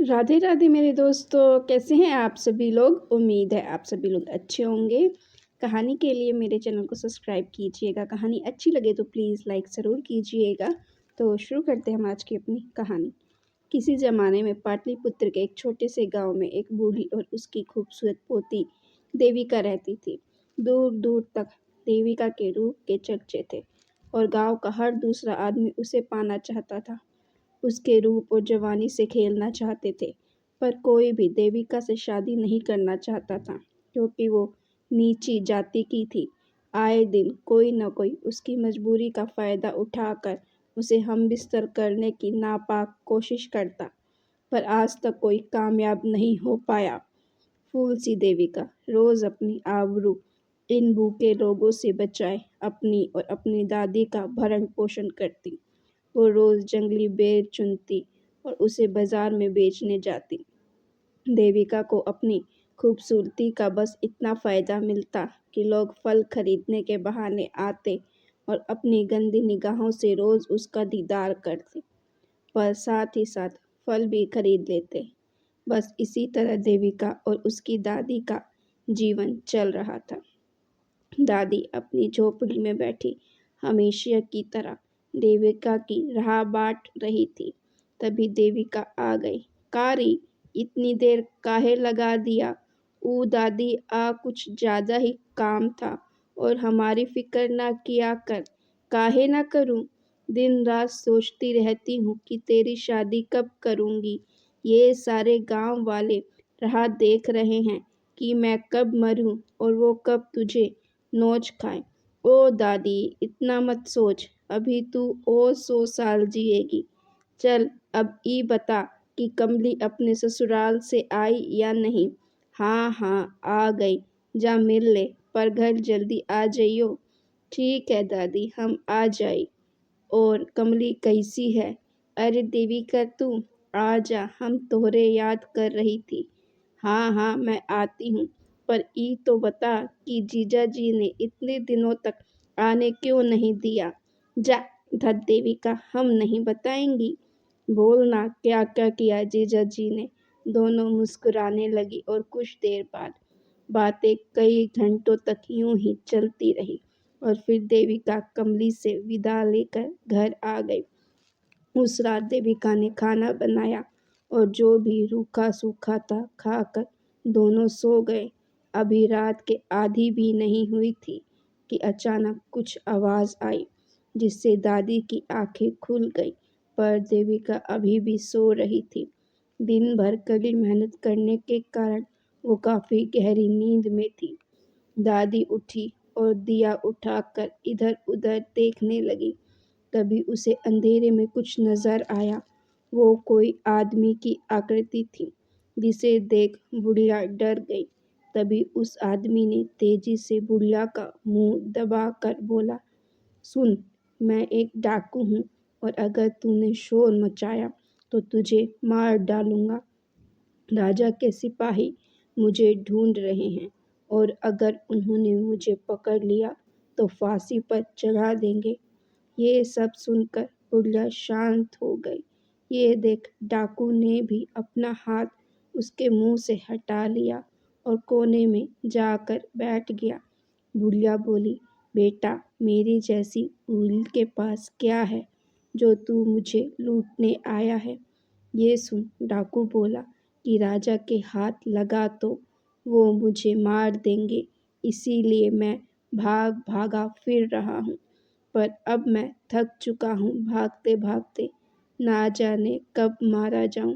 राधे राधे मेरे दोस्तों, कैसे हैं आप सभी लोग। उम्मीद है आप सभी लोग अच्छे होंगे। कहानी के लिए मेरे चैनल को सब्सक्राइब कीजिएगा। कहानी अच्छी लगे तो प्लीज़ लाइक ज़रूर कीजिएगा। तो शुरू करते हैं हम आज की अपनी कहानी। किसी ज़माने में पाटलिपुत्र के एक छोटे से गांव में एक बूढ़ी और उसकी खूबसूरत पोती देविका रहती थी। दूर दूर तक देविका के रूप के चर्चे थे और गांव का हर दूसरा आदमी उसे पाना चाहता था। उसके रूप और जवानी से खेलना चाहते थे, पर कोई भी देविका से शादी नहीं करना चाहता था, क्योंकि वो नीची जाति की थी। आए दिन कोई न कोई उसकी मजबूरी का फ़ायदा उठाकर उसे हमबिस्तर करने की नापाक कोशिश करता, पर आज तक कोई कामयाब नहीं हो पाया। फूल सी देविका रोज़ अपनी आबरू इन भूखे लोगों से बचाए अपनी और अपनी दादी का भरण पोषण करती। वो रोज़ जंगली बेर चुनती और उसे बाजार में बेचने जाती। देविका को अपनी खूबसूरती का बस इतना फ़ायदा मिलता कि लोग फल खरीदने के बहाने आते और अपनी गंदी निगाहों से रोज़ उसका दीदार करते, पर साथ ही साथ फल भी खरीद लेते। बस इसी तरह देविका और उसकी दादी का जीवन चल रहा था। दादी अपनी झोपड़ी में बैठी हमेशा की तरह देविका की राह बाट रही थी। तभी देविका आ गई। कारी, इतनी देर काहे लगा दिया। ऊ दादी आ कुछ ज्यादा ही काम था और हमारी फिक्र ना किया कर। काहे ना करूं। दिन रात सोचती रहती हूँ कि तेरी शादी कब करूंगी। ये सारे गांव वाले राह देख रहे हैं कि मैं कब मरूं और वो कब तुझे नोच खाए। ओ दादी, इतना मत सोच। अभी तू और 100 साल जिएगी। चल अब ई बता कि कमली अपने ससुराल से आई या नहीं। हाँ हाँ, आ गई। जा मिल ले, पर घर जल्दी आ जाइयो। ठीक है दादी, हम आ जाई। और कमली कैसी है। अरे देविका, तू आ जा, हम तोहरे याद कर रही थी। हाँ हाँ, मैं आती हूँ, पर ई तो बता कि जीजा जी ने इतने दिनों तक आने क्यों नहीं दिया। जा धत देविका, हम नहीं बताएंगी। बोलना क्या क्या किया जीजा जी ने। दोनों मुस्कुराने लगी और कुछ देर बाद बातें कई घंटों तक यूं ही चलती रही और फिर देविका कमली से विदा लेकर घर आ गई। उस रात देविका ने खाना बनाया और जो भी रूखा सूखा था खाकर दोनों सो गए। अभी रात के आधी भी नहीं हुई थी कि अचानक कुछ आवाज़ आई, जिससे दादी की आंखें खुल गई, पर देविका अभी भी सो रही थी। दिन भर कड़ी मेहनत करने के कारण वो काफ़ी गहरी नींद में थी। दादी उठी और दिया उठाकर इधर उधर देखने लगी। तभी उसे अंधेरे में कुछ नजर आया। वो कोई आदमी की आकृति थी, जिसे देख बुढ़िया डर गई। तभी उस आदमी ने तेजी से बुढ़िया का मुंह दबाकर बोला, सुन, मैं एक डाकू हूँ और अगर तूने शोर मचाया तो तुझे मार डालूंगा। राजा के सिपाही मुझे ढूंढ रहे हैं और अगर उन्होंने मुझे पकड़ लिया तो फांसी पर चढ़ा देंगे। ये सब सुनकर बुढ़िया शांत हो गई। ये देख डाकू ने भी अपना हाथ उसके मुंह से हटा लिया और कोने में जाकर बैठ गया। बुढ़िया बोली, बेटा, मेरी जैसी भूल के पास क्या है जो तू मुझे लूटने आया है। ये सुन डाकू बोला कि राजा के हाथ लगा तो वो मुझे मार देंगे, इसीलिए मैं भाग भागा फिर रहा हूँ, पर अब मैं थक चुका हूँ भागते भागते, ना जाने कब मारा जाऊं।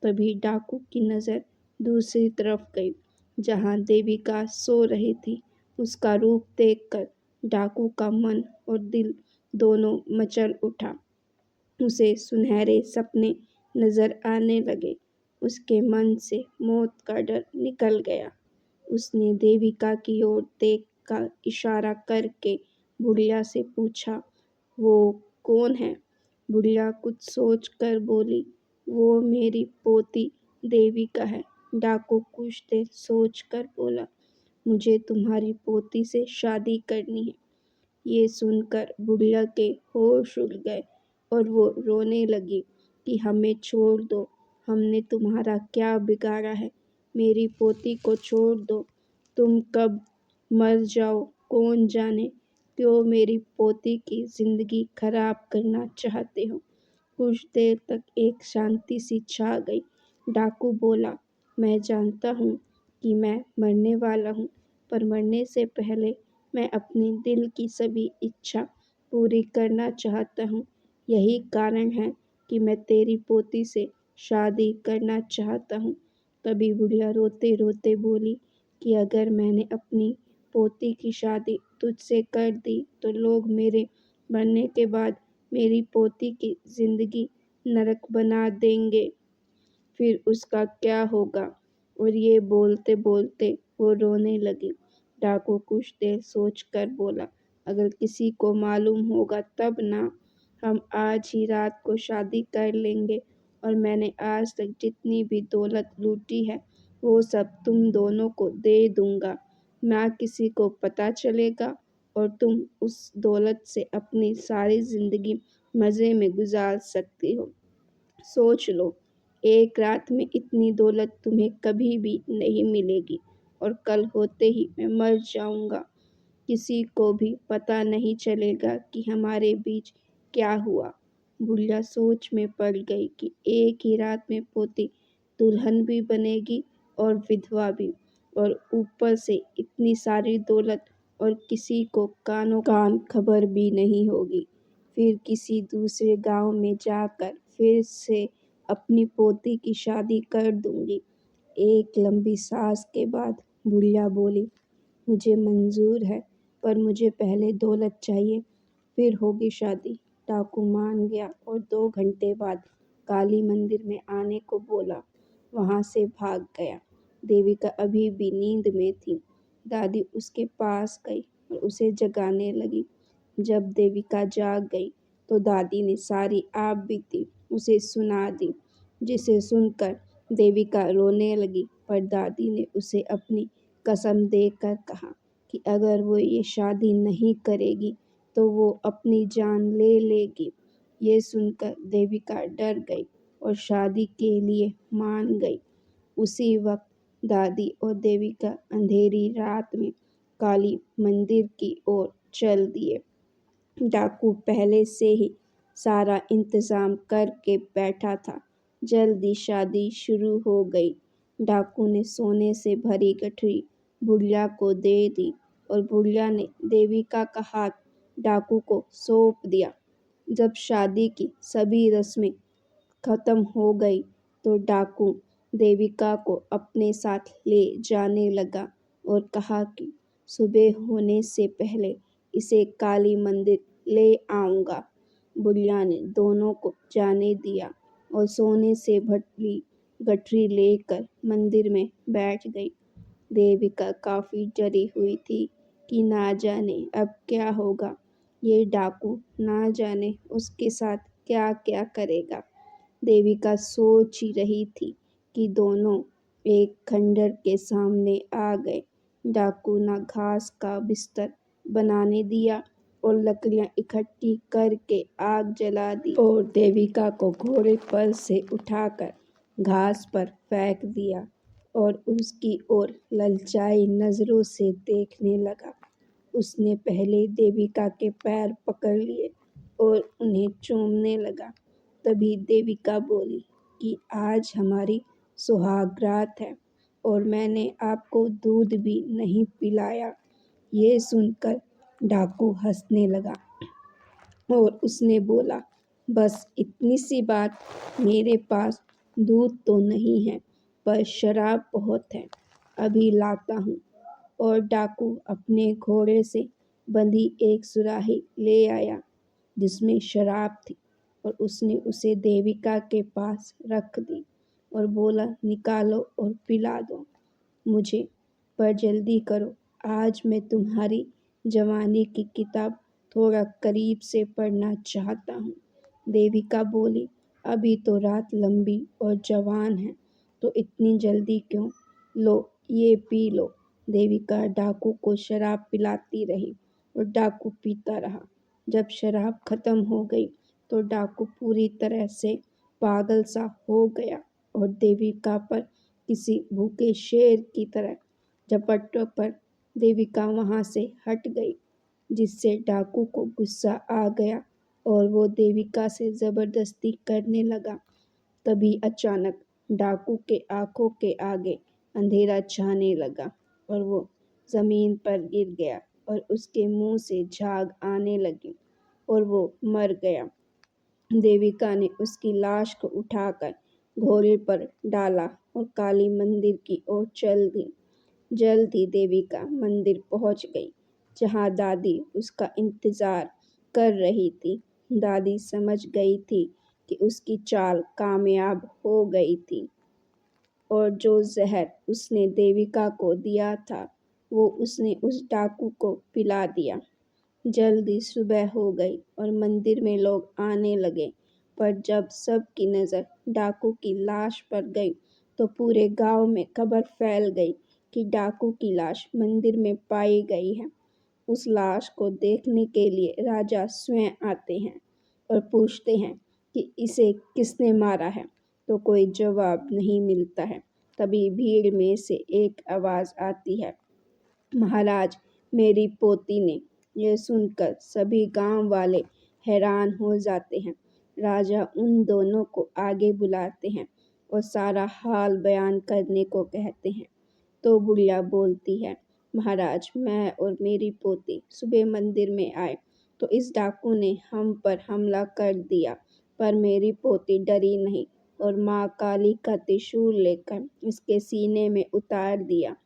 तभी डाकू की नज़र दूसरी तरफ गई, जहाँ देविका सो रही थी। उसका रूप देखकर डाकू का मन और दिल दोनों मचल उठा। उसे सुनहरे सपने नजर आने लगे। उसके मन से मौत का डर निकल गया। उसने देविका की ओर देख कर इशारा करके बुढ़िया से पूछा, वो कौन है। बुढ़िया कुछ सोच कर बोली, वो मेरी पोती देविका है। डाकू कुछ देर सोच कर बोला, मुझे तुम्हारी पोती से शादी करनी है। ये सुनकर बुढ़िया के होश उड़ गए और वो रोने लगी कि हमें छोड़ दो, हमने तुम्हारा क्या बिगाड़ा है? मेरी पोती को छोड़ दो। तुम कब मर जाओ कौन जाने। क्यों मेरी पोती की जिंदगी खराब करना चाहते हो? कुछ देर तक एक शांति सी छा गई। डाकू बोला, मैं जानता हूँ कि मैं मरने वाला हूँ, पर मरने से पहले मैं अपनी दिल की सभी इच्छा पूरी करना चाहता हूँ। यही कारण है कि मैं तेरी पोती से शादी करना चाहता हूँ। तभी बुढ़िया रोते रोते बोली कि अगर मैंने अपनी पोती की शादी तुझसे कर दी तो लोग मेरे मरने के बाद मेरी पोती की जिंदगी नरक बना देंगे, फिर उसका क्या होगा। और ये बोलते बोलते वो रोने लगी। डाकू कुछ देर सोचकर बोला, अगर किसी को मालूम होगा तब ना। हम आज ही रात को शादी कर लेंगे और मैंने आज तक जितनी भी दौलत लूटी है वो सब तुम दोनों को दे दूंगा। ना किसी को पता चलेगा और तुम उस दौलत से अपनी सारी जिंदगी मज़े में गुजार सकती हो। सोच लो, एक रात में इतनी दौलत तुम्हें कभी भी नहीं मिलेगी और कल होते ही मैं मर जाऊंगा। किसी को भी पता नहीं चलेगा कि हमारे बीच क्या हुआ। बुढ़िया सोच में पड़ गई कि एक ही रात में पोती दुल्हन भी बनेगी और विधवा भी, और ऊपर से इतनी सारी दौलत, और किसी को कानों कान खबर भी नहीं होगी। फिर किसी दूसरे गांव में जाकर फिर से अपनी पोती की शादी कर दूंगी। एक लंबी सांस के बाद बुढ़िया बोली, मुझे मंजूर है, पर मुझे पहले दौलत चाहिए, फिर होगी शादी। डाकू मान गया और 2 घंटे बाद काली मंदिर में आने को बोला। वहां से भाग गया। देविका अभी भी नींद में थी। दादी उसके पास गई और उसे जगाने लगी। जब देविका जाग गई तो दादी ने सारी आप बीती उसे सुना दी, जिसे सुनकर देविका रोने लगी। पर दादी ने उसे अपनी कसम देकर कहा कि अगर वो ये शादी नहीं करेगी तो वो अपनी जान ले लेगी। ये सुनकर देविका डर गई और शादी के लिए मान गई। उसी वक्त दादी और देविका अंधेरी रात में काली मंदिर की ओर चल दिए। डाकू पहले से ही सारा इंतजाम करके बैठा था। जल्दी शादी शुरू हो गई। डाकू ने सोने से भरी गठरी बुढ़िया को दे दी और बुढ़िया ने देविका का हाथ डाकू को सौंप दिया। जब शादी की सभी रस्में खत्म हो गई तो डाकू देविका को अपने साथ ले जाने लगा और कहा कि सुबह होने से पहले इसे काली मंदिर ले आऊंगा। बुढ़िया ने दोनों को जाने दिया और सोने से भरी गठरी लेकर मंदिर में बैठ गई। देविका काफी डरी हुई थी कि ना जाने अब क्या होगा। ये डाकू ना जाने उसके साथ क्या क्या करेगा। देविका सोच ही रही थी कि दोनों एक खंडर के सामने आ गए। डाकू ने घास का बिस्तर बनाने दिया और लकड़ियां इकट्ठी करके आग जला दी और देविका को घोड़े पर से उठाकर घास पर फेंक दिया और उसकी ओर ललचाई नजरों से देखने लगा। उसने पहले देविका के पैर पकड़ लिए और उन्हें चूमने लगा। तभी देविका बोली कि आज हमारी सुहागरात है और मैंने आपको दूध भी नहीं पिलाया। ये सुनकर डाकू हंसने लगा और उसने बोला, बस इतनी सी बात, मेरे पास दूध तो नहीं है पर शराब बहुत है, अभी लाता हूँ। और डाकू अपने घोड़े से बंधी एक सुराही ले आया जिसमें शराब थी और उसने उसे देविका के पास रख दी और बोला, निकालो और पिला दो मुझे, पर जल्दी करो, आज मैं तुम्हारी जवानी की किताब थोड़ा करीब से पढ़ना चाहता हूँ। देविका बोली, अभी तो रात लंबी और जवान है, तो इतनी जल्दी क्यों? लो ये पी लो। देविका डाकू को शराब पिलाती रही और डाकू पीता रहा। जब शराब खत्म हो गई तो डाकू पूरी तरह से पागल सा हो गया और देविका पर किसी भूखे शेर की तरह झपटने पर देविका वहाँ से हट गई, जिससे डाकू को गुस्सा आ गया और वो देविका से ज़बरदस्ती करने लगा। तभी अचानक डाकू के आंखों के आगे अंधेरा छाने लगा और वो ज़मीन पर गिर गया और उसके मुंह से झाग आने लगी और वो मर गया। देविका ने उसकी लाश को उठाकर घोड़े पर डाला और काली मंदिर की ओर चल दी। जल्द ही देविका मंदिर पहुंच गई, जहां दादी उसका इंतजार कर रही थी। दादी समझ गई थी कि उसकी चाल कामयाब हो गई थी और जो जहर उसने देविका को दिया था, वो उसने उस डाकू को पिला दिया। जल्दी सुबह हो गई और मंदिर में लोग आने लगे, पर जब सबकी नज़र डाकू की लाश पर गई, तो पूरे गांव में खबर फैल गई कि डाकू की लाश मंदिर में पाई गई है। उस लाश को देखने के लिए राजा स्वयं आते हैं और पूछते हैं कि इसे किसने मारा है, तो कोई जवाब नहीं मिलता है। तभी भीड़ में से एक आवाज़ आती है, महाराज, मेरी पोती ने। यह सुनकर सभी गांव वाले हैरान हो जाते हैं। राजा उन दोनों को आगे बुलाते हैं और सारा हाल बयान करने को कहते हैं। तो बुढ़िया बोलती है, महाराज, मैं और मेरी पोती सुबह मंदिर में आए तो इस डाकू ने हम पर हमला कर दिया, पर मेरी पोती डरी नहीं और माँ काली का त्रिशूल लेकर इसके सीने में उतार दिया।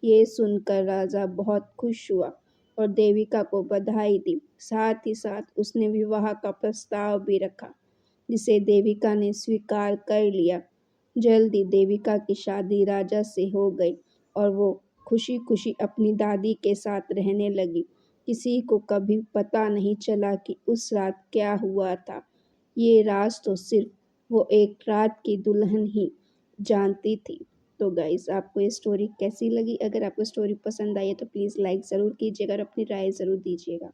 ये सुनकर राजा बहुत खुश हुआ और देविका को बधाई दी। साथ ही साथ उसने विवाह का प्रस्ताव भी रखा, जिसे देविका ने स्वीकार कर लिया। जल्दी देविका की शादी राजा से हो गई और वो खुशी खुशी अपनी दादी के साथ रहने लगी। किसी को कभी पता नहीं चला कि उस रात क्या हुआ था। ये राज तो सिर्फ वो एक रात की दुल्हन ही जानती थी। तो गाइस, आपको ये स्टोरी कैसी लगी? अगर आपको स्टोरी पसंद आई है तो प्लीज़ लाइक ज़रूर कीजिएगा और अपनी राय ज़रूर दीजिएगा।